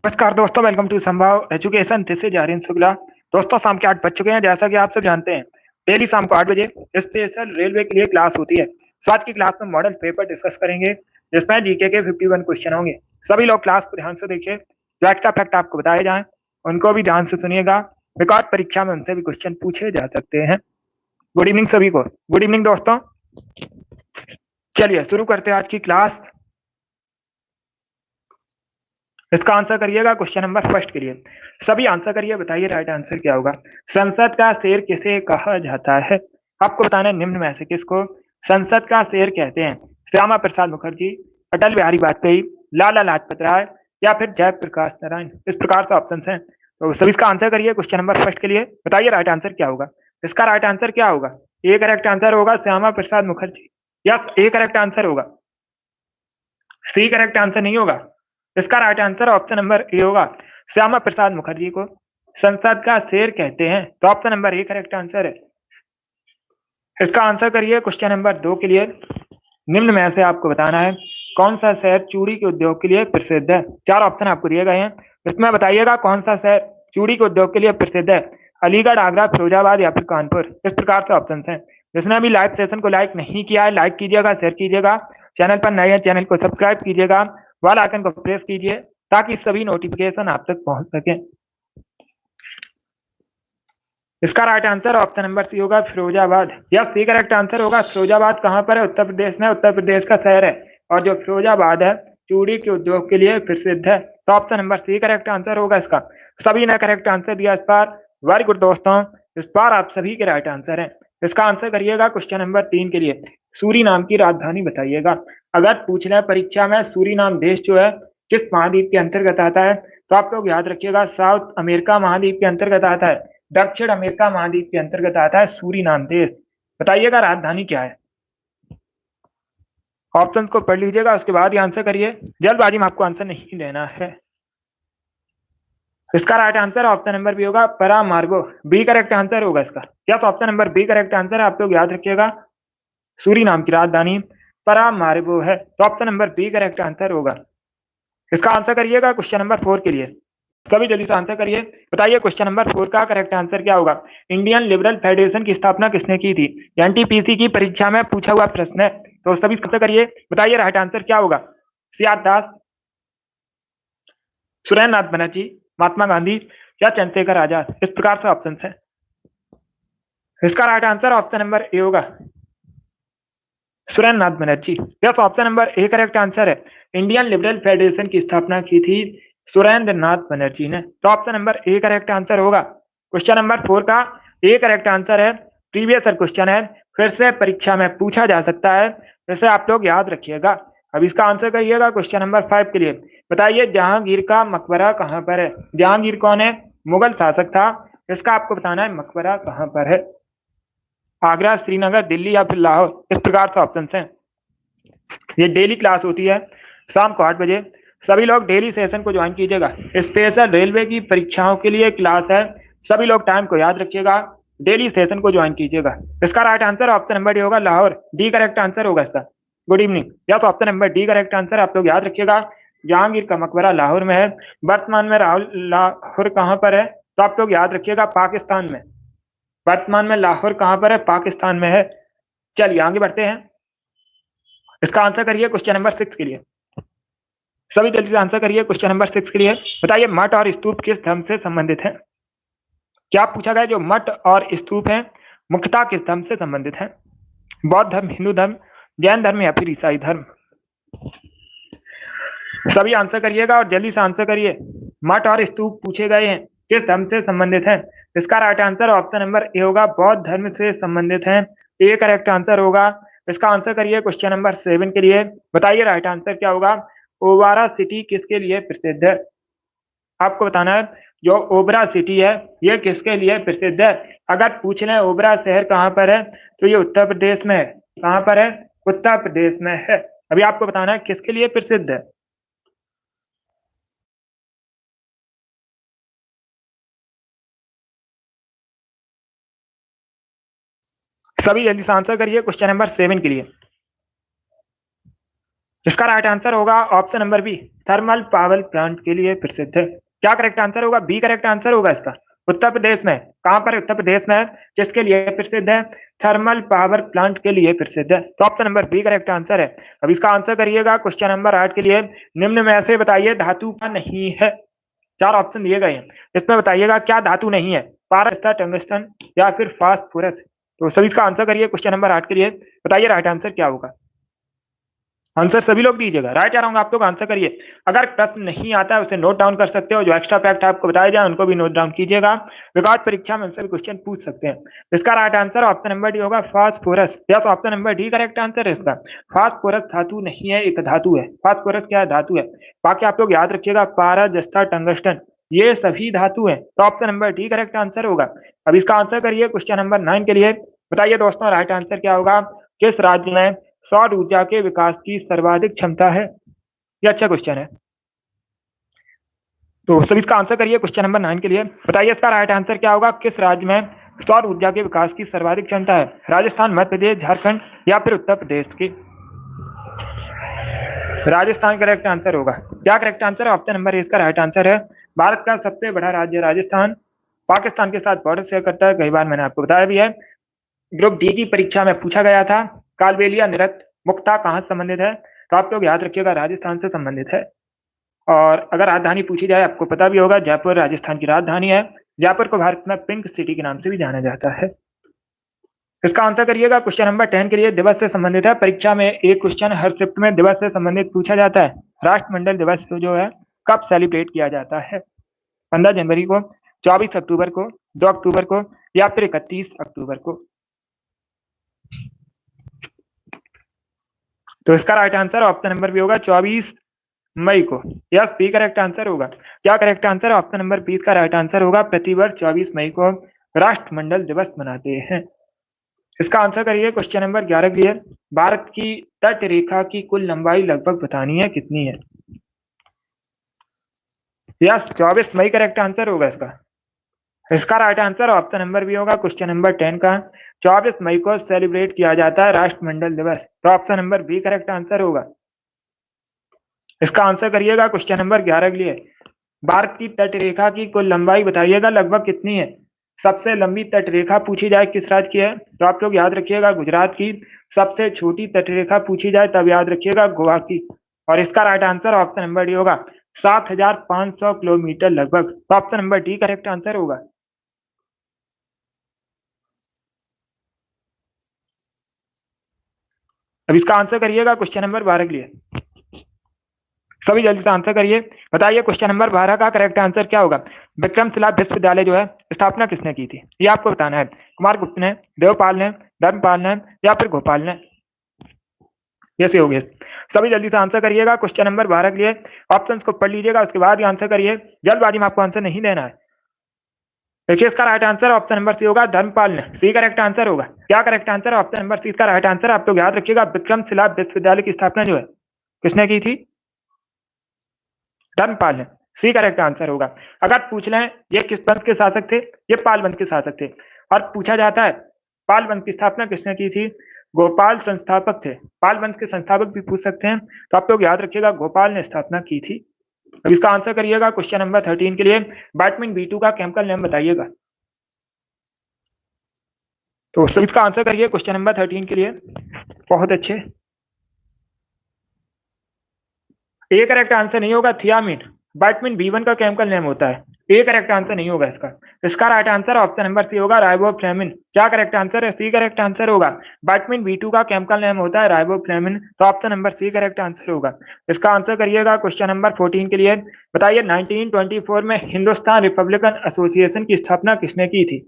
नमस्कार दोस्तों, welcome to Sambhav education. This is Aryan Shukla. दोस्तों, शाम के 8 बज चुके हैं। जैसा कि आप सब जानते हैं, डेली शाम को 8 बजे स्पेशल रेलवे के लिए क्लास होती है। तो आज की क्लास में मॉडल पेपर डिस्कस करेंगे, जिसमें जीके के 51 क्वेश्चन होंगे। सभी लोग क्लास को ध्यान से देखिए। जो एक्स्ट्रा फैक्ट आपको बताए जाएं, उनको भी ध्यान से सुनिएगा। रिकॉर्ड परीक्षा में उनसे भी क्वेश्चन पूछे जा सकते हैं। गुड इवनिंग सभी को। गुड इवनिंग दोस्तों। चलिए शुरू करते हैं आज की क्लास। इसका आंसर करिएगा क्वेश्चन नंबर फर्स्ट के लिए। सभी आंसर करिए, बताइए राइट आंसर क्या होगा। संसद का शेर किसे कहा जाता है? आपको बताना है निम्न में से किसको संसद का शेर कहते हैं। श्यामा प्रसाद मुखर्जी, अटल बिहारी वाजपेयी, लाला लाजपत राय या फिर जयप्रकाश नारायण। इस प्रकार से ऑप्शन है। तो सभी इसका आंसर करिए क्वेश्चन नंबर फर्स्ट के लिए। बताइए राइट आंसर क्या होगा। इसका राइट आंसर क्या होगा? ए करेक्ट आंसर होगा श्यामा प्रसाद मुखर्जी। यस, ए करेक्ट आंसर होगा। सी करेक्ट आंसर नहीं होगा। इसका right answer option number A होगा। श्यामा प्रसाद मुखर्जी को संसद का शेर कहते हैं। तो option number A correct answer है। इसका आंसर करिए क्वेश्चन नंबर 2 के लिए। निम्न में से आपको बताना है कौन सा शहर चूड़ी के उद्योग के लिए प्रसिद्ध है। 4 ऑप्शन आपको दिए गए हैं। इसमें बताइएगा कौन सा शहर चूड़ी के उद्योग के लिए प्रसिद्ध है। अलीगढ़, आगरा, फिरोजाबाद या फिर कानपुर। इस प्रकार से ऑप्शन है। जिसने अभी लाइव सेशन को लाइक नहीं किया है, लाइक कीजिएगा, शेयर कीजिएगा। चैनल पर नए हैं, चैनल को सब्सक्राइब कीजिएगा, बेल आइकन को प्रेस कीजिए ताकि सभी नोटिफिकेशन आप तक पहुंच सके। इसका right answer option number C होगा, Firozabad. Yes, C correct answer होगा। फिरोजाबाद कहां पर है? उत्तर प्रदेश में। उत्तर प्रदेश का शहर है और जो फिरोजाबाद है चूड़ी के उद्योग के लिए प्रसिद्ध है। तो option number C correct answer होगा इसका। सभी ने करेक्ट आंसर दिया इस बार। वेरी गुड दोस्तों, इस बार आप सभी के राइट आंसर है। इसका आंसर करिएगा क्वेश्चन नंबर 3 के लिए। सूरीनाम की राजधानी बताइएगा। अगर पूछ ले परीक्षा में सूरीनाम देश जो है किस महाद्वीप के अंतर्गत आता है, तो आप लोग याद रखिएगा साउथ अमेरिका महाद्वीप के अंतर्गत आता है। दक्षिण अमेरिका महाद्वीप के अंतर्गत आता है सूरीनाम देश। बताइएगा राजधानी क्या है। ऑप्शंस को पढ़ लीजिएगा, उसके बाद ही आंसर करिए। जल्दबाजी में आपको आंसर नहीं देना है। इसका right answer option number B होगा, परामार्गो। बी करेक्ट आंसर होगा इसका। Yes, option number B correct answer है। आप लोग याद रखिएगा सूरीनाम की राजधानी परामार्गो है। तो option number B correct answer होगा। इसका आंसर करिएगा क्वेश्चन नंबर 4 के लिए। सभी जल्दी से आंसर करिए। बताइए क्वेश्चन नंबर 4 का करेक्ट आंसर क्या होगा। इंडियन लिबरल फेडरेशन की स्थापना किसने की थी? एनटीपीसी की परीक्षा में पूछा हुआ प्रश्न है, तो सभी आंसर करिए। बताइए राइट आंसर क्या होगा। सीआर दास, सुरेंद्र नाथ बनर्जी, महात्मा गांधी या चंद्रशेखर आजाद। इस प्रकार से ऑप्शन है। इसका right answer option number A होगा, Surendra Nath Banerjee. Yes, option number A correct answer है। इंडियन लिबरल फेडरेशन की स्थापना की थी सुरेंद्र नाथ बनर्जी ने। तो option number A correct answer होगा। क्वेश्चन नंबर 4 का ए करेक्ट आंसर है। प्रीवियस क्वेश्चन है, फिर से परीक्षा में पूछा जा सकता है, इसे आप लोग याद रखिएगा। अब इसका आंसर करिएगा क्वेश्चन नंबर 5 के लिए। बताइए जहांगीर का मकबरा कहां पर है। जहांगीर कौन है? मुगल शासक था। इसका आपको बताना है मकबरा कहां पर है। आगरा, श्रीनगर, दिल्ली या फिर लाहौर। इस प्रकार से ऑप्शन हैं। ये डेली क्लास होती है शाम को 8 बजे। सभी लोग डेली सेशन को ज्वाइन कीजिएगा। स्पेशल रेलवे की परीक्षाओं के लिए क्लास है। सभी लोग टाइम को याद रखिएगा, डेली सेशन को ज्वाइन कीजिएगा। इसका right answer option number D होगा, लाहौर। डी करेक्ट आंसर होगा इसका। Good evening. या तो option number D correct answer. आप लोग याद रखिएगा जहांगीर का मकबरा लाहौर में है। वर्तमान में लाहौर कहां पर है? तो आप लोग याद रखिएगा पाकिस्तान में। वर्तमान में लाहौर कहां पर है? पाकिस्तान में है। चलिए आगे बढ़ते हैं। इसका आंसर करिए क्वेश्चन नंबर 6 के लिए। सभी जल्दी से आंसर करिए क्वेश्चन नंबर 6 के लिए। बताइए मठ और स्तूप किस धर्म से संबंधित है? क्या पूछा गया? जो मठ और स्तूप है मुख्यतः किस धर्म से संबंधित है? बौद्ध धर्म, हिंदू धर्म, जैन धर्म या फिर ईसाई धर्म। सभी आंसर करिएगा और जल्दी से आंसर करिए। मठ और स्तूप पूछे गए हैं, किस धर्म से संबंधित है? इसका right answer option number A होगा, बौद्ध धर्म से संबंधित है। ए करेक्ट आंसर होगा। इसका आंसर करिए क्वेश्चन नंबर 7 के लिए। बताइए राइट आंसर क्या होगा। ओवारा सिटी किसके लिए प्रसिद्ध है? आपको बताना है जो ओबरा सिटी है ये किसके लिए प्रसिद्ध है। अगर पूछ लें ओबरा शहर कहां पर है, तो ये उत्तर प्रदेश में है। कहां पर है? उत्तर प्रदेश में है। अभी आपको बताना है किसके लिए प्रसिद्ध है। सभी जल्दी से आंसर करिए क्वेश्चन नंबर 7 के लिए। इसका राइट आंसर होगा option number B, thermal power plant के लिए प्रसिद्ध है। क्या करेक्ट आंसर होगा? बी करेक्ट आंसर होगा इसका। उत्तर प्रदेश में, कहां पर? उत्तर प्रदेश में किसके लिए प्रसिद्ध है? थर्मल पावर प्लांट के लिए प्रसिद्ध है। तो option number B correct answer है। अब इसका आंसर करिएगा क्वेश्चन नंबर 8 के लिए। निम्न में से बताइए धातु का नहीं है। चार ऑप्शन दिए गए हैं, इसमें बताइएगा क्या धातु नहीं है? पारस, टंगस्टन या फिर फास्फोरस। तो सभी इसका आंसर करिए क्वेश्चन नंबर 8 के लिए। बताइए राइट आंसर क्या होगा? आंसर सभी लोग दीजिएगा। राइट आ रहा हूँ, आप लोग आंसर करिए। अगर प्रश्न नहीं आता है उसे नोट डाउन कर सकते हो, जो एक्स्ट्रा फैक्ट आपको बताया जाए उनको भी नोट डाउन कीजिएगा, बिकॉज परीक्षा में हमसे भी क्वेश्चन पूछ सकते हैं। इसका right answer option number D होगा, phosphorus. Yes, option number D correct answer है इसका। फास्फोरस धातु नहीं है, एक धातु है। फास्फोरस क्या है? धातु है। बाकी आप लोग याद रखिएगा, पारा, जस्ता, टंगस्टन ये सभी धातु है। तो option number D correct answer होगा। अब इसका आंसर करिए क्वेश्चन नंबर 9 के लिए। बताइए दोस्तों राइट आंसर क्या होगा? किस राज्य में सौर ऊर्जा के विकास की सर्वाधिक क्षमता है? ये अच्छा क्वेश्चन है। तो सभी इसका आंसर करिए क्वेश्चन नंबर 9 के लिए। बताइए इसका राइट आंसर क्या होगा? किस राज्य में सौर ऊर्जा के विकास की सर्वाधिक क्षमता है? राजस्थान, मध्य प्रदेश, झारखंड या फिर उत्तर प्रदेश की? राजस्थान करेक्ट आंसर होगा। क्या करेक्ट आंसर है? ऑप्शन नंबर ए इसका राइट आंसर है। भारत का सबसे बड़ा राज्य राजस्थान, पाकिस्तान के साथ बॉर्डर शेयर करता है। कई बार मैंने आपको बताया भी है। ग्रुप डी की परीक्षा में पूछा गया था, कालबेलिया नृत्य मुक्ता कहाँ से संबंधित है? तो आप लोग याद रखिएगा, राजस्थान से संबंधित है। और अगर राजधानी पूछी जाए, आपको पता भी होगा, जयपुर राजस्थान की राजधानी है। जयपुर को भारत में पिंक सिटी के नाम से भी जाना जाता है। इसका आंसर करिएगा क्वेश्चन नंबर 10 के लिए। दिवस से संबंधित है। परीक्षा में एक क्वेश्चन हर शिफ्ट में दिवस से संबंधित पूछा जाता है। राष्ट्रमंडल दिवस जो है कब सेलिब्रेट किया जाता है? 15 जनवरी को, 24 अक्टूबर को, 2 अक्टूबर को या फिर 31 अक्टूबर को? तो इसका right answer option number B होगा, 24 मई को। यस, बी करेक्ट आंसर होगा। क्या करेक्ट आंसर है? ऑप्शन नंबर बी का राइट आंसर होगा। प्रतिवर्ष 24 मई को राष्ट्रमंडल दिवस मनाते हैं। इसका आंसर करिए क्वेश्चन नंबर 11 के लिए। भारत की तट रेखा की कुल लंबाई लगभग बतानी है, कितनी है? यस, 24 मई करेक्ट आंसर होगा इसका। इसका right answer option number B होगा, क्वेश्चन नंबर 10 का। 24 मई को सेलिब्रेट किया जाता है राष्ट्रमंडल दिवस। तो option number B correct answer होगा। इसका आंसर करिएगा क्वेश्चन नंबर 11 के लिए। भारत की तट रेखा की कुल लंबाई बताइएगा लगभग कितनी है? सबसे लंबी तट रेखा पूछी जाए किस राज्य की है? तो आप लोग याद रखिएगा, गुजरात की। सबसे छोटी तट रेखा पूछी जाए तब याद रखिएगा, गोवा की। और इसका right answer option number D होगा, 7,500 किलोमीटर लगभग। तो option number D correct answer होगा। अब इसका आंसर करिएगा क्वेश्चन नंबर 12 के लिए। सभी जल्दी से आंसर करिए। बताइए क्वेश्चन नंबर 12 का करेक्ट आंसर क्या होगा? विक्रमशिला विश्वविद्यालय जो है स्थापना किसने की थी? ये आपको बताना है। कुमार गुप्त ने, देवपाल ने, धर्मपाल ने या फिर गोपाल ने? जैसे हो गए। सभी जल्दी से आंसर करिएगा क्वेश्चन नंबर 12 के लिए। ऑप्शंस को पढ़ लीजिएगा, उसके बाद ही आंसर करिए। जल्दबाजी में आपको आंसर नहीं देना है। देखिए इसका right answer option number C होगा, धर्मपाल ने। सी करेक्ट आंसर होगा। क्या correct answer? Option number C इसका राइट आंसर। आप लोग याद रखिएगा, विक्रमशिला विश्वविद्यालय की स्थापना जो है किसने की थी? धर्मपाल ने। सी करेक्ट आंसर होगा। अगर पूछ लें ये किस वंश के शासक थे? ये पाल वंश के शासक थे। और पूछा जाता है पाल वंश की स्थापना किसने की थी? गोपाल संस्थापक थे। पाल वंश के संस्थापक भी पूछ सकते हैं, तो आप लोग याद रखिएगा, गोपाल ने स्थापना की थी। अब इसका आंसर करिएगा क्वेश्चन नंबर 13 के लिए। विटामिन बी2 का केमिकल नेम बताइएगा। तो सभी इसका आंसर करिए क्वेश्चन नंबर 13 के लिए। बहुत अच्छे। ए करेक्ट आंसर नहीं होगा, थियामिन। विटामिन बी1 का केमिकल नेम होता है। ए करेक्ट आंसर नहीं होगा इसका। इसका right answer option number C होगा, राइबोफ्लेविन। क्या करेक्ट आंसर है? सी करेक्ट आंसर होगा। विटामिन बी2 का केमिकल नेम होता है राइबोफ्लेविन। तो option number C correct answer होगा। इसका आंसर करिएगा क्वेश्चन नंबर 14 के लिए। बताइए 1924 में हिंदुस्तान रिपब्लिकन एसोसिएशन की स्थापना किसने की थी?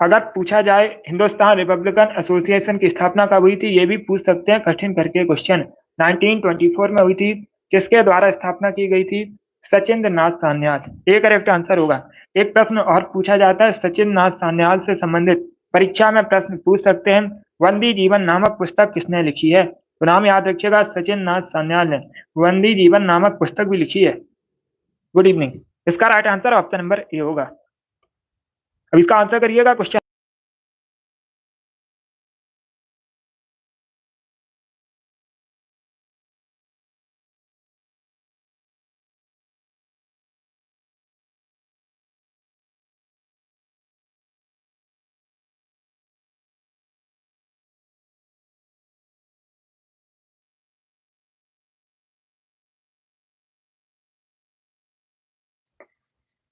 अगर पूछा जाए हिंदुस्तान रिपब्लिकन एसोसिएशन की स्थापना कब हुई थी, ये भी पूछ सकते हैं कठिन करके क्वेश्चन। 1924 में हुई थी। किसके द्वारा स्थापना की गई थी? सचिंद्र नाथ सान्याल। ये करेक्ट आंसर होगा। एक प्रश्न और पूछा जाता है सचिंद्र नाथ सान्याल से संबंधित, परीक्षा में प्रश्न पूछ सकते हैं, वंदी जीवन नामक पुस्तक किसने लिखी है? तो नाम याद रखिएगा, सचिंद्र नाथ सान्याल ने वंदी जीवन नामक पुस्तक भी लिखी है। Good evening. इसका right answer option number A होगा। अब इसका आंसर करिएगा क्वेश्चन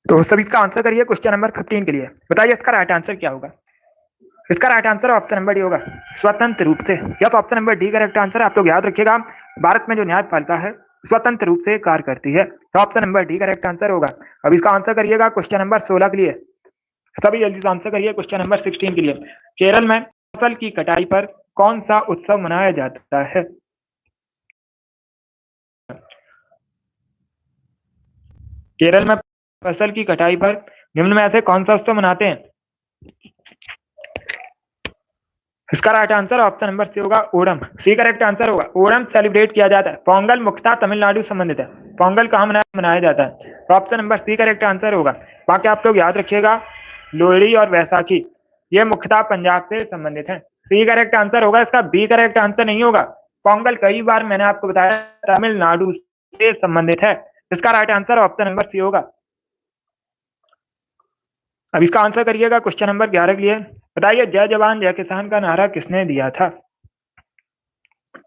तो सभी इसका आंसर करिए क्वेश्चन नंबर 15 के लिए। बताइए इसका राइट आंसर क्या होगा। इसका right answer option number D होगा, स्वतंत्र रूप से। यह तो option number D correct answer है। आप लोग याद रखिएगा, भारत में जो न्यायपालिका है स्वतंत्र रूप से कार्य करती है, तो option number D correct answer होगा। अब इसका आंसर करिएगा क्वेश्चन नंबर 16 के लिए। सभी जल्दी से आंसर करिए क्वेश्चन नंबर 16 के लिए। केरल में फसल की कटाई पर कौन सा उत्सव मनाया जाता है। केरल में फसल की कटाई पर निम्न में से कौन सा उत्सव मनाते हैं। इसका right answer option number C होगा, ओणम। सी करेक्ट आंसर होगा, ओणम सेलिब्रेट किया जाता है। पोंगल मुख्यतः तमिलनाडु संबंधित है। पोंगल कहाँ मनाया जाता है, तो option number C correct answer होगा। बाकी आप लोग याद रखिएगा, लोहड़ी और वैसाखी ये मुख्यतः पंजाब से संबंधित है। सी करेक्ट आंसर होगा इसका। बी करेक्ट आंसर नहीं होगा। पोंगल कई बार मैंने आपको बताया तमिलनाडु से संबंधित है। इसका right answer option number C होगा। अब इसका आंसर करिएगा क्वेश्चन नंबर 11 के लिए। बताइए जय जवान जय किसान का नारा किसने दिया था।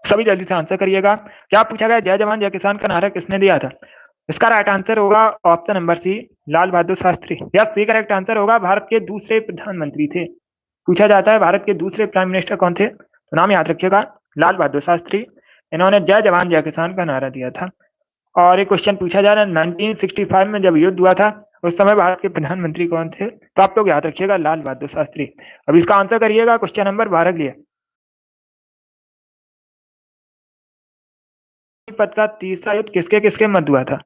सभी जल्दी से आंसर करिएगा। क्या पूछा गया, जय जवान जय किसान का नारा किसने दिया था। इसका राइट आंसर होगा option number C, Lal Bahadur Shastri. Yes, C correct answer होगा। भारत के दूसरे प्रधानमंत्री थे। पूछा जाता है भारत के दूसरे प्राइम मिनिस्टर कौन थे, तो नाम याद रखिएगा, लाल बहादुर शास्त्री। इन्होंने जय जवान जय किसान का नारा दिया था। और एक क्वेश्चन पूछा जा रहा है, 1965 में जब युद्ध हुआ था उस समय भारत के प्रधानमंत्री कौन थे, तो आप लोग याद रखिएगा, लाल बहादुर शास्त्री। अब इसका आंसर करिएगा क्वेश्चन नंबर 12 के लिए। पानीपत का तीसरा युद्ध किसके किसके मध्य हुआ था।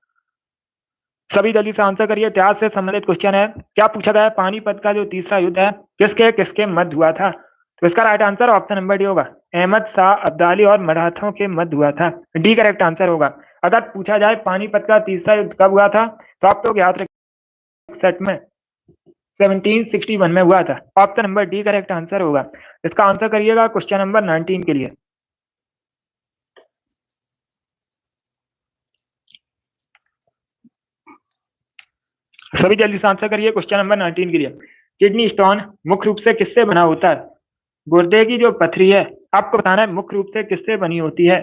सभी जल्दी से आंसर करिए, इतिहास से संबंधित क्वेश्चन है। क्या पूछा गया है, पानीपत का जो तीसरा युद्ध है किसके किसके मध्य हुआ था, तो इसका right answer option number D होगा, अहमद शाह अब्दाली और मराठों के मध्य हुआ था। डी करेक्ट आंसर होगा। अगर पूछा जाए पानीपत का तीसरा युद्ध कब हुआ था, तो आप लोग याद रखिए 61 में, 1761 में हुआ था। Option number D correct answer होगा। इसका आंसर करिएगा क्वेश्चन नंबर 19 के लिए। सभी जल्दी से आंसर करिए क्वेश्चन नंबर 19 के लिए। किडनी स्टोन मुख्य रूप से किससे बना होता है। गुर्दे की जो पथरी है आपको बताना है मुख्य रूप से किससे बनी होती है।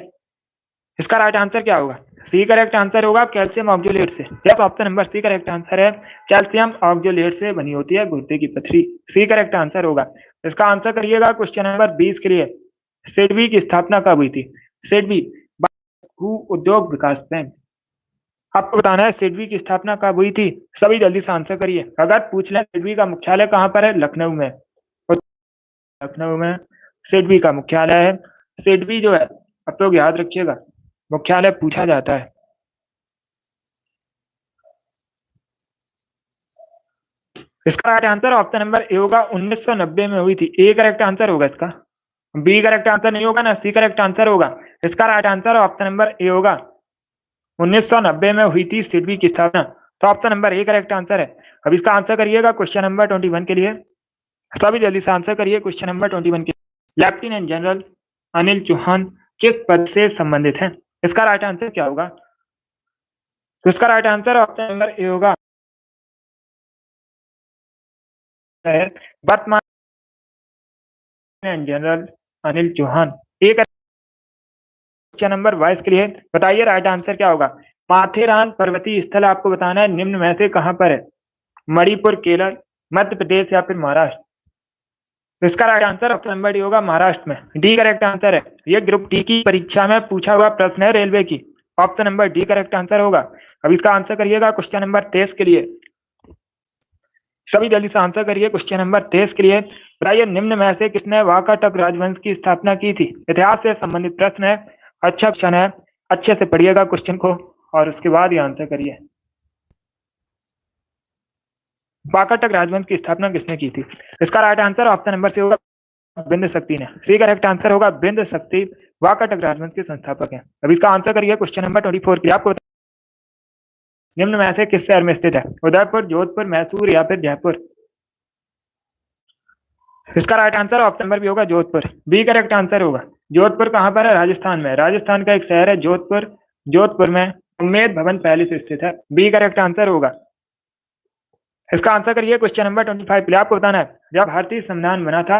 इसका राइट आंसर क्या होगा। सी करेक्ट आंसर होगा, कैल्शियम ऑक्जेलेट से। Yes, option number C correct answer है, कैल्शियम ऑक्जेलेट से बनी होती है गुर्दे की पथरी। सी करेक्ट आंसर होगा। इसका आंसर करिएगा क्वेश्चन नंबर 20 के लिए। सिडबी की स्थापना कब हुई थी। सिडबी भू उद्योग विकास बैंक। आपको बताना है सिडबी की स्थापना कब हुई थी। सभी जल्दी से आंसर करिए। अगर पूछ लें सिडबी का मुख्यालय कहाँ पर है, लखनऊ में। लखनऊ में सिडबी का मुख्यालय है। सिडबी जो है आप लोग याद रखिएगा, मुख्यालय पूछा जाता है। इसका right answer option number A होगा, 1990 में हुई थी। ए करेक्ट आंसर होगा इसका। बी करेक्ट आंसर नहीं होगा ना, सी करेक्ट आंसर होगा। इसका right answer option number A होगा, 1990 में हुई थी सिडबी की स्थापना। तो option number A correct answer है। अब इसका आंसर करिएगा क्वेश्चन नंबर 21 के लिए। सभी जल्दी से आंसर करिए क्वेश्चन नंबर 21 के। लेफ्टिनेंट जनरल अनिल चौहान किस पद से संबंधित हैं। इसका राइट आंसर क्या होगा। तो इसका right answer option number A होगा, वर्तमान जनरल अनिल चौहान। एक क्वेश्चन नंबर 22 के लिए। बताइए राइट आंसर क्या होगा। माथेरान पर्वतीय स्थल आपको बताना है निम्न में से कहां पर है। मणिपुर, केरल, मध्य प्रदेश या फिर महाराष्ट्र। तो इसका right answer option number D होगा, महाराष्ट्र में। डी करेक्ट आंसर है। ये ग्रुप डी की परीक्षा में पूछा हुआ प्रश्न है रेलवे की। Option number D correct answer होगा। अब इसका आंसर करिएगा क्वेश्चन नंबर 23 के लिए। सभी जल्दी से आंसर करिए क्वेश्चन नंबर 23 के लिए। बताइए निम्न में से किसने वाकाटक राजवंश की स्थापना की थी। इतिहास से संबंधित प्रश्न है, अच्छा क्वेश्चन है, अच्छे से पढ़िएगा क्वेश्चन को और उसके बाद ही आंसर करिए। वाकाटक राजवंश की स्थापना किसने की थी। इसका right answer option number C होगा, बिंद शक्ति ने। सी करेक्ट आंसर होगा, बिंद शक्ति वाकाटक राजवंश के संस्थापक हैं। अब इसका आंसर करिए क्वेश्चन नंबर 24 के लिए। आपको निम्न में से किस शहर में स्थित है। उदयपुर, जोधपुर, मैसूर या फिर जयपुर। इसका right answer option number B होगा, जोधपुर। बी करेक्ट आंसर होगा। जोधपुर कहां पर है, राजस्थान में। राजस्थान का एक शहर है जोधपुर। जोधपुर में उम्मेद भवन पहले से स्थित है। बी करेक्ट आंसर होगा। इसका आंसर करिए क्वेश्चन नंबर 25 के लिए। आपको बताना है जब भारतीय संविधान बना था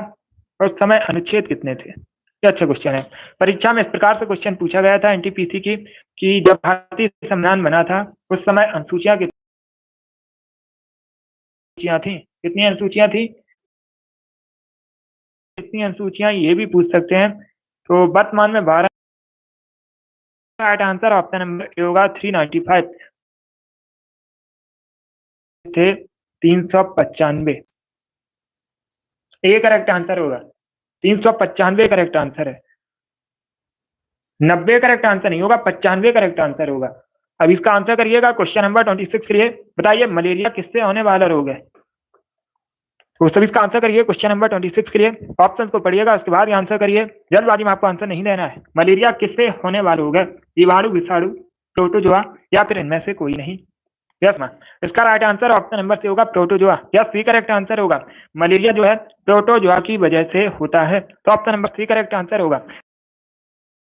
उस समय अनुच्छेद कितने थे। ये अच्छा क्वेश्चन है। परीक्षा में इस प्रकार से क्वेश्चन पूछा गया था एनटीपीसी की कि जब भारतीय संविधान बना था उस समय अनुसूचियां अनुसूचियां थी, कितनी अनुसूचियां थी, कितनी अनुसूचियां, ये भी पूछ सकते हैं। तो वर्तमान में 12। Right answer option number A होगा 395 थे 395। ए करेक्ट आंसर होगा, 395 करेक्ट आंसर है, 90 करेक्ट आंसर नहीं होगा, 95 करेक्ट आंसर होगा। अब इसका आंसर करिएगा क्वेश्चन नंबर 26 के लिए। बताइए मलेरिया किससे होने वाला रोग है। तो सभी इसका आंसर करिए क्वेश्चन नंबर 26 के लिए। ऑप्शन को पढ़िएगा, उसके बाद आंसर करिए, जल्दबाजी में आपको आंसर नहीं देना है। मलेरिया किससे होने वाला रोग है, जीवाणु, विषाणु, प्रोटोजोआ या फिर इनमें से कोई नहीं। यस मैम, इसका right answer option number C होगा protozoa. Yes, C correct answer होगा। मलेरिया जो है प्रोटोजोआ की वजह से होता है, तो option number C correct answer होगा।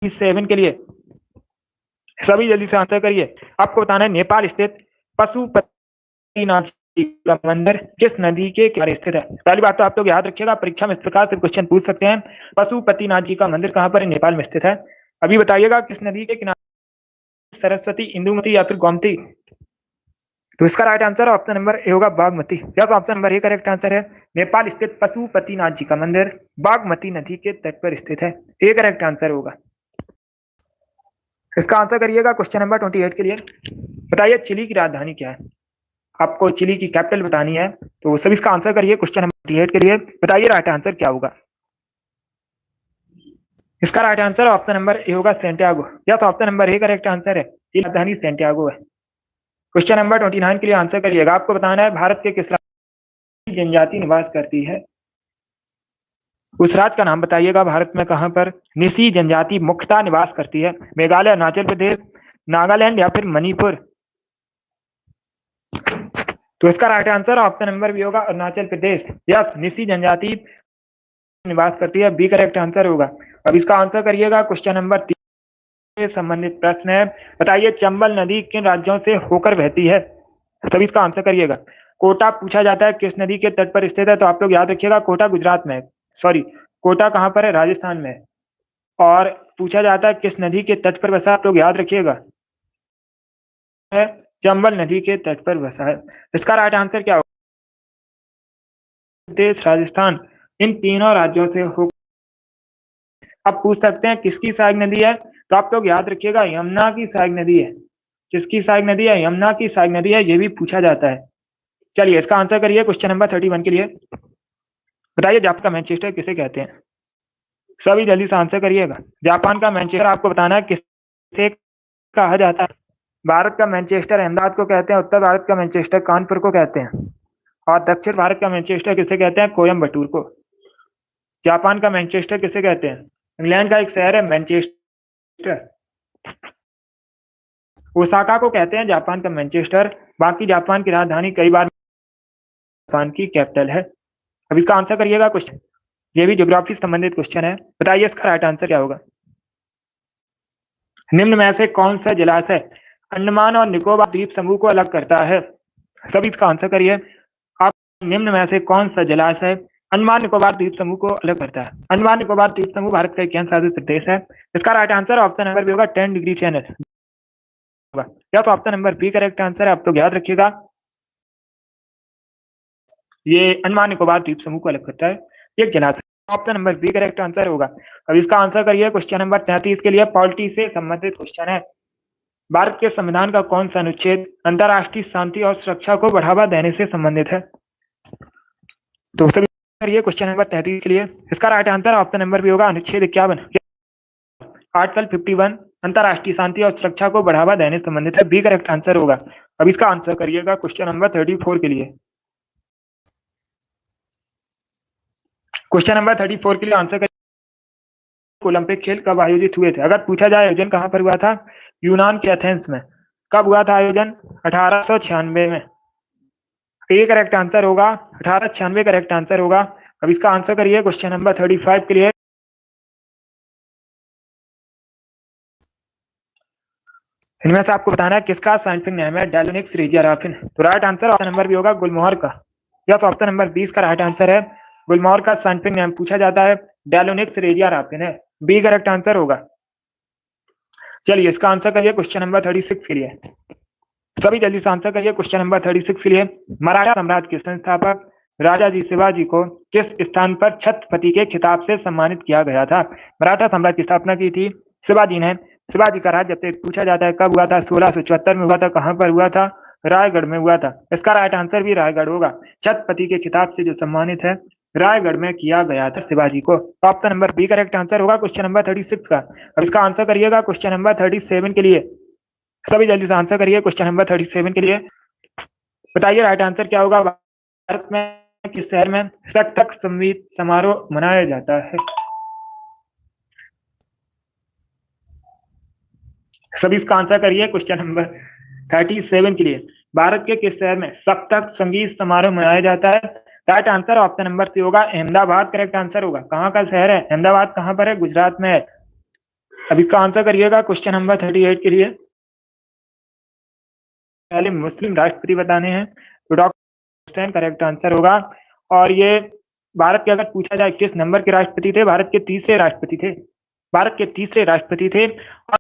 7 के लिए सभी जल्दी से आंसर करिए। आपको बताना है नेपाल स्थित पशुपतिनाथ जी का मंदिर किस नदी के किनारे स्थित है। पहली बात तो आप लोग याद रखिएगा, परीक्षा में इस प्रकार से क्वेश्चन पूछ सकते हैं, पशुपतिनाथ जी का मंदिर कहाँ पर है, नेपाल में स्थित है। अभी बताइएगा किस नदी के किनारे, सरस्वती, इंदुमती या फिर गोमती। तो इसका right answer option number A होगा Bagmati. Yes, option number A correct answer है। नेपाल स्थित पशुपतिनाथ जी का मंदिर बागमती नदी के तट पर स्थित है, ए करेक्ट आंसर होगा। इसका आंसर करिएगा क्वेश्चन नंबर 28 के लिए। बताइए चिली की राजधानी क्या है, आपको चिली की कैपिटल बतानी है, तो सभी इसका आंसर करिए क्वेश्चन नंबर 28 के लिए। बताइए राइट आंसर क्या होगा। इसका right answer option number A होगा Santiago. Yes, option number A correct answer है, चिली की राजधानी सेंटियागो है। क्वेश्चन नंबर 29 के लिए आंसर करिएगा। आपको बताना है भारत के किस राज्य में जनजाति निवास करती है, उस राज्य का नाम बताइएगा। भारत में कहां पर निसी जनजाति मुख्यतः निवास करती है, मेघालय, अरुणाचल प्रदेश, नागालैंड या फिर मणिपुर। तो इसका right answer option number B होगा अरुणाचल प्रदेश। यस, निसी जनजाति निवास करती है, बी करेक्ट आंसर होगा। अब इसका आंसर करिएगा क्वेश्चन नंबर 3 से संबंधित प्रश्न है। बताइए चंबल नदी किन राज्यों से होकर बहती है, तभी इसका आंसर करिएगा। कोटा पूछा जाता है किस नदी के तट पर स्थित है, तो आप लोग याद रखिएगा कोटा गुजरात में, सॉरी कोटा कहां पर है, राजस्थान में। और पूछा जाता है किस नदी के तट पर बसा, आप लोग याद रखिएगा है चंबल नदी के तट पर बसा है। इसका राइट आंसर क्या होगा, देश, राजस्थान, इन तीनों राज्यों से हो। अब पूछ सकते हैं किसकी सहायक नदी है, तो आप लोग याद रखिएगा यमुना की सहायक नदी है। किसकी सहायक नदी है, यमुना की सहायक नदी है, ये भी पूछा जाता है। चलिए इसका आंसर करिए क्वेश्चन नंबर 31 के लिए। बताइए जापान का मैनचेस्टर किसे कहते हैं, सभी जल्दी से आंसर करिएगा। जापान का मैनचेस्टर आपको बताना है किसे कहा जाता है। भारत का मैनचेस्टर अहमदाबाद को कहते हैं, उत्तर भारत का मैनचेस्टर कानपुर को कहते हैं, और दक्षिण भारत का मैनचेस्टर किसे कहते हैं, कोयम्बटूर को। जापान का मैनचेस्टर किसे कहते हैं, इंग्लैंड का एक शहर है मैनचेस्टर, ओसाका को कहते हैं जापान का मैनचेस्टर। बाकी जापान की राजधानी कई बार जापान की कैपिटल है। अब इसका आंसर करिएगा क्वेश्चन, ये भी ज्योग्राफी से संबंधित क्वेश्चन है। बताइए इसका राइट आंसर क्या होगा। निम्न में से कौन सा जलाशय अंडमान और निकोबार द्वीप समूह को अलग करता है, सभी इसका आंसर करिए। आप निम्न में से कौन सा जलाशय अंडमान निकोबार द्वीप समूह को अलग करता है। अंडमान निकोबार द्वीप समूह भारत का केंद्र शासित प्रदेश है। इसका right answer option number B होगा 10 डिग्री चैनल। या तो option number B correct answer है, आप लोग याद रखिएगा, ये अंडमान निकोबार द्वीप समूह को अलग करता है, एक जलाशय। Option number B correct answer होगा। अब इसका आंसर करिए क्वेश्चन नंबर 33 के लिए, पॉलिटी से संबंधित क्वेश्चन है। भारत के संविधान का कौन सा अनुच्छेद अंतरराष्ट्रीय शांति और सुरक्षा को बढ़ावा देने से संबंधित है, तो सभी करिए क्वेश्चन नंबर 33 के लिए। इसका right answer option number B होगा अनुच्छेद 51, आर्टिकल 51 अंतरराष्ट्रीय शांति और सुरक्षा को बढ़ावा देने से संबंधित है, बी करेक्ट आंसर होगा। अब इसका आंसर करिएगा क्वेश्चन नंबर 34 के लिए। क्वेश्चन नंबर 34 के लिए आंसर करिए, ओलंपिक खेल कब आयोजित हुए थे। अगर पूछा जाए आयोजन कहां पर हुआ था, यूनान के एथेंस में। कब हुआ था आयोजन, 1896 में। ये करेक्ट आंसर होगा, 1896 करेक्ट आंसर होगा। अब इसका आंसर करिए क्वेश्चन नंबर 35 के लिए। इनमें से आपको बताना है किसका साइंटिफिक नेम है डेलोनिक्स रेजियाराफिन। तो right answer option number B होगा गुलमोहर का। या तो ऑप्शन नंबर 20 का राइट आंसर है, गुलमोहर का साइंटिफिक नेम पूछा जाता है डेलोनिक्स रेजियाराफिन है, बी करेक्ट आंसर होगा। चलिए इसका आंसर करिए क्वेश्चन नंबर 36 के लिए। सभी जल्दी से आंसर करिए। क्वेश्चन नंबर 36 के लिए मराठा साम्राज्य के संस्थापक राजाजी शिवाजी को किस स्थान पर छत्रपति के खिताब से सम्मानित किया गया था? मराठा साम्राज्य की स्थापना की थी शिवाजी ने। शिवाजी का राज्य से पूछा जाता है कब हुआ था? 1674 में हुआ था। कहां पर हुआ था? रायगढ़ में हुआ था। इसका राइट आंसर भी रायगढ़ होगा। छत्रपति के खिताब से जो सम्मानित है रायगढ़ में किया गया था शिवाजी को। तो option number B correct answer होगा क्वेश्चन नंबर 36 का। अब इसका आंसर करिएगा क्वेश्चन नंबर 37 के लिए। सभी जल्दी से आंसर करिए क्वेश्चन नंबर 37 के लिए। बताइए राइट आंसर क्या होगा? भारत में किस शहर में शतक संगीत समारोह मनाया जाता है? सभी इसका आंसर करिए क्वेश्चन नंबर 37 के लिए। भारत के किस शहर में सप्तक संगीत समारोह मनाया जाता है? Right answer option number C होगा अहमदाबाद करेक्ट आंसर होगा। कहाँ का शहर है अहमदाबाद? कहाँ पर है? गुजरात में है। अभी इसका आंसर करिएगा क्वेश्चन नंबर 38 के लिए। पहले मुस्लिम राष्ट्रपति बताने हैं तो डॉक्टर हुसैन करेक्ट आंसर होगा। और ये भारत के अगर पूछा जाए किस नंबर के राष्ट्रपति थे? भारत के तीसरे राष्ट्रपति थे। भारत के तीसरे राष्ट्रपति थे और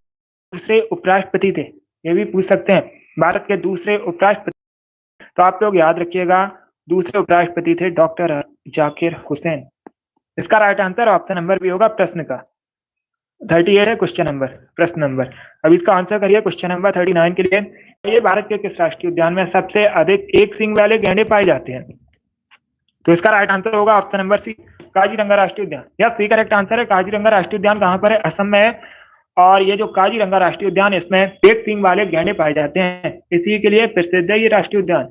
दूसरे उपराष्ट्रपति थे। ये भी पूछ सकते हैं भारत के दूसरे उपराष्ट्रपति। तो आप लोग याद रखिएगा दूसरे उपराष्ट्रपति थे डॉक्टर जाकिर हुसैन। इसका right answer option number B होगा प्रश्न का। 38 है क्वेश्चन नंबर, प्रश्न नंबर। अब इसका आंसर करिए क्वेश्चन नंबर 39 के लिए। ये भारत के किस राष्ट्रीय उद्यान में सबसे अधिक एक सींग वाले गैंडे पाए जाते हैं? तो इसका राइट आंसर होगा ऑप्शन नंबर सी काजीरंगा राष्ट्रीय उद्यान। यह सी करेक्ट आंसर है। काजीरंगा राष्ट्रीय उद्यान कहां पर है? असम में है। और ये जो काजीरंगा राष्ट्रीय उद्यान इसमें एक सींग वाले गैंडे पाए जाते हैं, इसी के लिए प्रसिद्ध है ये राष्ट्रीय उद्यान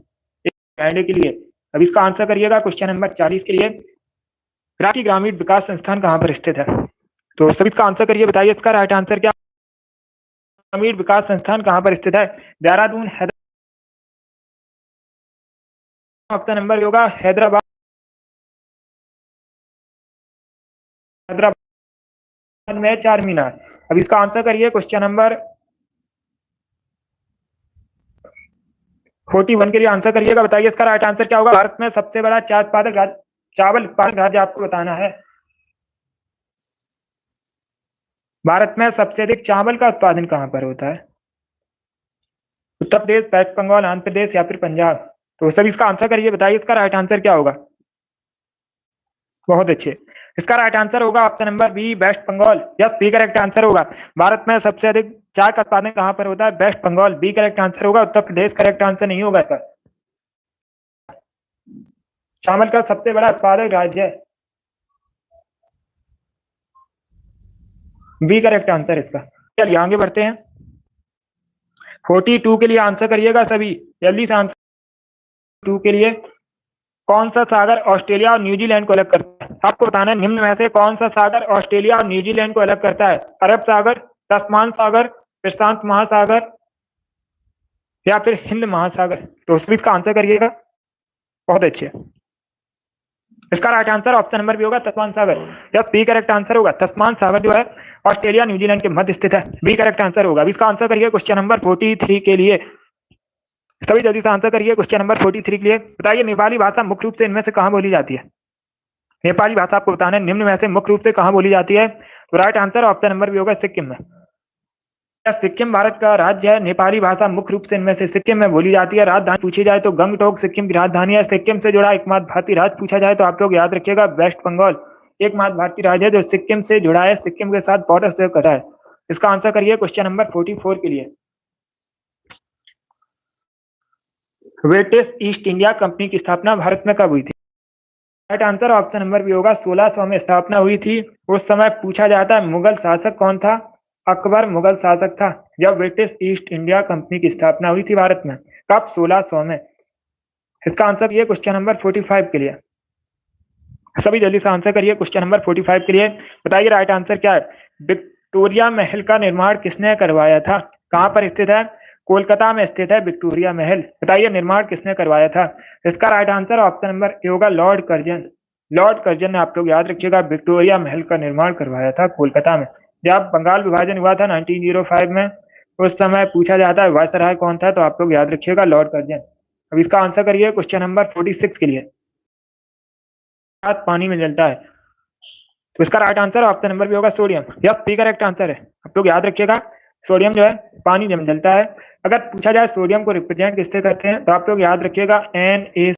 गैंडे के लिए। अब इसका आंसर करिएगा क्वेश्चन नंबर 40 के लिए। राष्ट्रीय ग्रामीण विकास संस्थान कहां पर स्थित है? तो सभी इसका आंसर करिए। बताइए इसका राइट आंसर क्या? ग्रामीण विकास संस्थान कहां पर स्थित है? देहरादून, हैदराबाद। ऑप्शन नंबर होगा हैदराबाद। हैदराबाद में चार मीनार। अब इसका आंसर करिए क्वेश्चन नंबर 41 के लिए आंसर करिएगा। बताइए इसका राइट आंसर क्या होगा? भारत में सबसे बड़ा चावल उत्पादक राज्य आपको बताना है। भारत में सबसे अधिक चावल का उत्पादन कहां पर होता है? उत्तर प्रदेश, वेस्ट बंगाल, आंध्र प्रदेश या फिर पंजाब? तो सभी इसका आंसर करिए। बताइए इसका राइट आंसर क्या होगा? बहुत अच्छे। इसका राइट आंसर होगा option number B West Bengal. Yes, B correct answer होगा। भारत में सबसे अधिक चाय का उत्पादन कहां पर होता है? West Bengal. B correct answer होगा। उत्तर प्रदेश करेक्ट आंसर नहीं होगा इसका। चावल का सबसे बड़ा उत्पादक राज्य है। बी करेक्ट आंसर इसका। चलिए आगे बढ़ते हैं। 42 के लिए आंसर करिएगा सभी जल्दी से। आंसर 2 के लिए कौन सा सागर ऑस्ट्रेलिया और न्यूजीलैंड को अलग करता है? आपको बताना है निम्न में से कौन सा सागर ऑस्ट्रेलिया और न्यूजीलैंड को अलग करता है? अरब सागर, तस्मान सागर, प्रशांत महासागर या फिर हिंद महासागर? तो उस का आंसर करिएगा। बहुत अच्छे। इसका right answer option number B होगा तस्मान सागर। यस, बी करेक्ट आंसर होगा। तस्मान सागर जो है ऑस्ट्रेलिया न्यूजीलैंड के मध्य स्थित है। बी करेक्ट आंसर होगा। इसका आंसर करिए क्वेश्चन नंबर 43 के लिए। सभी जल्दी से आंसर करिए क्वेश्चन नंबर 43 के लिए। बताइए नेपाली भाषा मुख्य रूप से इनमें से कहां बोली जाती है? नेपाली भाषा आपको बताना है निम्न में से मुख्य रूप से कहां बोली जाती है? तो right answer option number B होगा सिक्किम में। सिक्किम भारत का राज्य है। नेपाली भाषा मुख्य रूप से इनमें से सिक्किम में बोली जाती है। राजधानी पूछी जाए तो गंगटोक सिक्किम की राजधानी है। सिक्किम से जुड़ा एकमात्र भारतीय राज्य पूछा जाए तो आप लोग याद रखिएगा वेस्ट बंगाल एकमात्र भारतीय राज्य है जो सिक्किम से जुड़ा है, सिक्किम के साथ बॉर्डर शेयर करता है। इसका आंसर करिए क्वेश्चन नंबर 44 के लिए। ब्रिटिश ईस्ट इंडिया कंपनी की स्थापना भारत में कब हुई थी? Right answer option number B होगा 1600 में स्थापना हुई थी। उस समय पूछा जाता है मुगल शासक कौन था? अकबर मुगल शासक था जब ब्रिटिश ईस्ट इंडिया कंपनी की स्थापना हुई थी भारत में। कब? 1600 में। इसका आंसर ये क्वेश्चन नंबर 45 के लिए। सभी जल्दी से आंसर करिए क्वेश्चन नंबर 45 के लिए। बताइए राइट आंसर क्या है? विक्टोरिया महल का निर्माण किसने करवाया था? कहां पर स्थित है? कोलकाता में स्थित है विक्टोरिया महल। बताइए निर्माण किसने करवाया था? इसका right answer option number A होगा लॉर्ड कर्जन। लॉर्ड कर्जन ने आप लोग याद रखिएगा विक्टोरिया महल का निर्माण करवाया था कोलकाता में। जब बंगाल विभाजन हुआ था 1905 में, उस समय पूछा जाता है वायसराय कौन था? तो आप लोग याद रखिएगा लॉर्ड कर्जन। अब इसका आंसर करिए क्वेश्चन नंबर 46 के लिए। पानी में जलता है तो इसका right answer option number B होगा sodium. Yes, B correct answer है। आप लोग याद रखिएगा सोडियम जो है पानी में जलता है। अगर पूछा जाए सोडियम को रिप्रेजेंट किससे करते हैं तो आप लोग याद रखिएगा Na,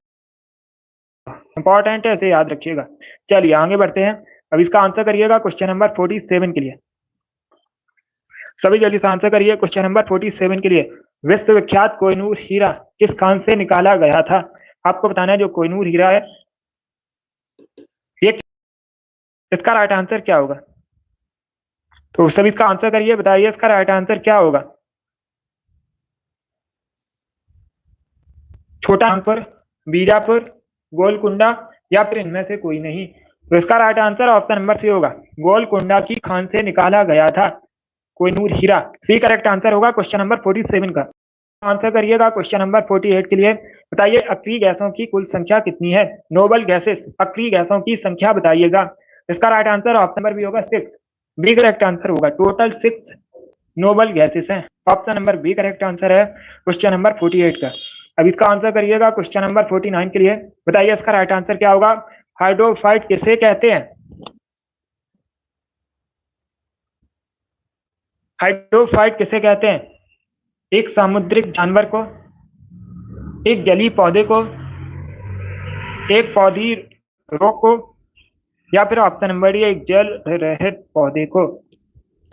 इंपॉर्टेंट है, इसे याद रखिएगा। चलिए आगे बढ़ते हैं। अब इसका आंसर करिएगा क्वेश्चन नंबर 47 के लिए। सभी जल्दी से आंसर करिए क्वेश्चन नंबर 47 के लिए। विश्वविख्यात कोहिनूर हीरा किस खान से निकाला गया था? आपको बताना है जो कोहिनूर हीरा है ये, इसका राइट आंसर क्या होगा? तो सभी इसका आंसर करिए, बताइए इसका राइट आंसर क्या होगा। छोटा नागपुर, बीजापुर, गोलकुंडा या फिर इनमें से कोई नहीं। तो इसका right answer option number C होगा, गोलकुंडा की खान से निकाला गया था कोहिनूर हीरा। सी करेक्ट आंसर होगा क्वेश्चन नंबर 47 का। आंसर करिएगा क्वेश्चन नंबर 48 के लिए। बताइए अक्रिय गैसों की कुल संख्या कितनी है? नोबल गैसेस, अक्रिय गैसों की संख्या बताइएगा। इसका right answer option number B होगा 6। बी करेक्ट आंसर होगा, टोटल 6 नोबल गैसेस हैं। Option number B correct answer है क्वेश्चन नंबर 48 का। अब इसका आंसर करिएगा क्वेश्चन नंबर 49 के लिए। बताइए इसका राइट आंसर क्या होगा? हाइड्रोफाइट किसे कहते हैं? हाइड्रोफाइट किसे कहते हैं? एक सामुद्रिक जानवर को, एक जलीय पौधे को, एक पौधी रोग को, या फिर ऑप्शन नंबर डी एक जल रहित पौधे को।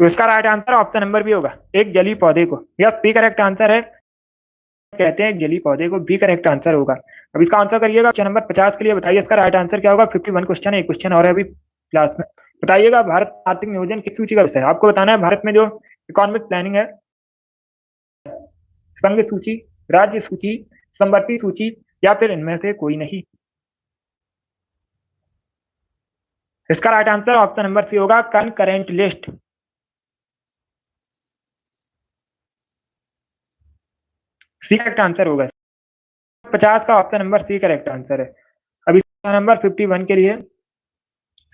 तो इसका right answer option number B होगा, एक जलीय पौधे को। यस, बी करेक्ट आंसर है, कहते हैं जलीय पौधे को, बी करेक्ट आंसर होगा। अब इसका आंसर करिएगा क्वेश्चन नंबर 50 के लिए। बताइए इसका राइट आंसर क्या होगा? 51 क्वेश्चन है, एक क्वेश्चन और है अभी क्लास में। बताइएगा भारत आर्थिक नियोजन किस सूची का विषय है? आपको बताना है भारत में जो इकोनॉमिक प्लानिंग है, संघ सूची, राज्य सूची, समवर्ती सूची या फिर इनमें से कोई नहीं। इसका right answer option number C होगा, concurrent list. C correct answer होगा, 50 का option number C correct answer है। अभी नंबर 51 के लिए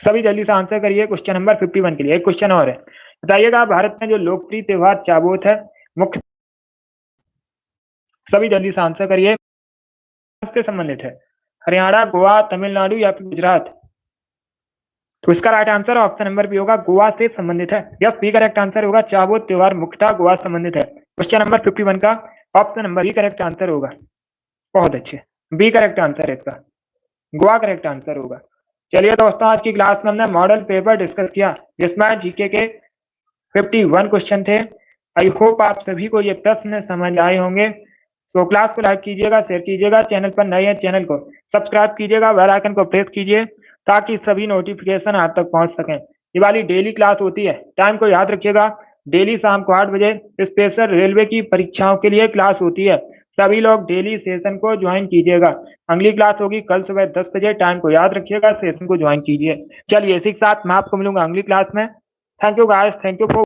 सभी जल्दी से आंसर करिए क्वेश्चन नंबर 51 के लिए। एक क्वेश्चन और है, बताइएगा भारत में जो लोकप्रिय त्योहार चाबोत है मुख्य, सभी जल्दी से आंसर करिए, से संबंधित है? हरियाणा, गोवा, तमिलनाडु या फिर गुजरात? तो इसका right answer option number B होगा, गोवा से संबंधित है। यस, बी करेक्ट आंसर होगा, चाबोत त्योहार मुख्यतः गोवा संबंधित है। क्वेश्चन नंबर 51 का option number B correct answer होगा। बहुत अच्छे, बी करेक्ट आंसर है इसका, गोवा करेक्ट आंसर होगा। चलिए दोस्तों, आज की क्लास में हमने मॉडल पेपर डिस्कस किया जिसमें जीके के 51 क्वेश्चन थे। आई होप आप सभी को ये प्रश्न समझ आए होंगे। सो क्लास को लाइक कीजिएगा, शेयर कीजिएगा, चैनल पर नए हैं चैनल को सब्सक्राइब कीजिएगा, बेल आइकन को प्रेस कीजिए ताकि सभी नोटिफिकेशन आप तक पहुंच सकें। ये वाली डेली क्लास होती है, टाइम को याद रखिएगा, डेली शाम को 8 बजे स्पेशल रेलवे की परीक्षाओं के लिए क्लास होती है। सभी लोग डेली सेशन को ज्वाइन कीजिएगा। अगली क्लास होगी कल सुबह 10 बजे, टाइम को याद रखिएगा, सेशन को ज्वाइन कीजिए। चलिए इसी के साथ मैं आपको मिलूंगा अगली क्लास में। Thank you guys, thank you for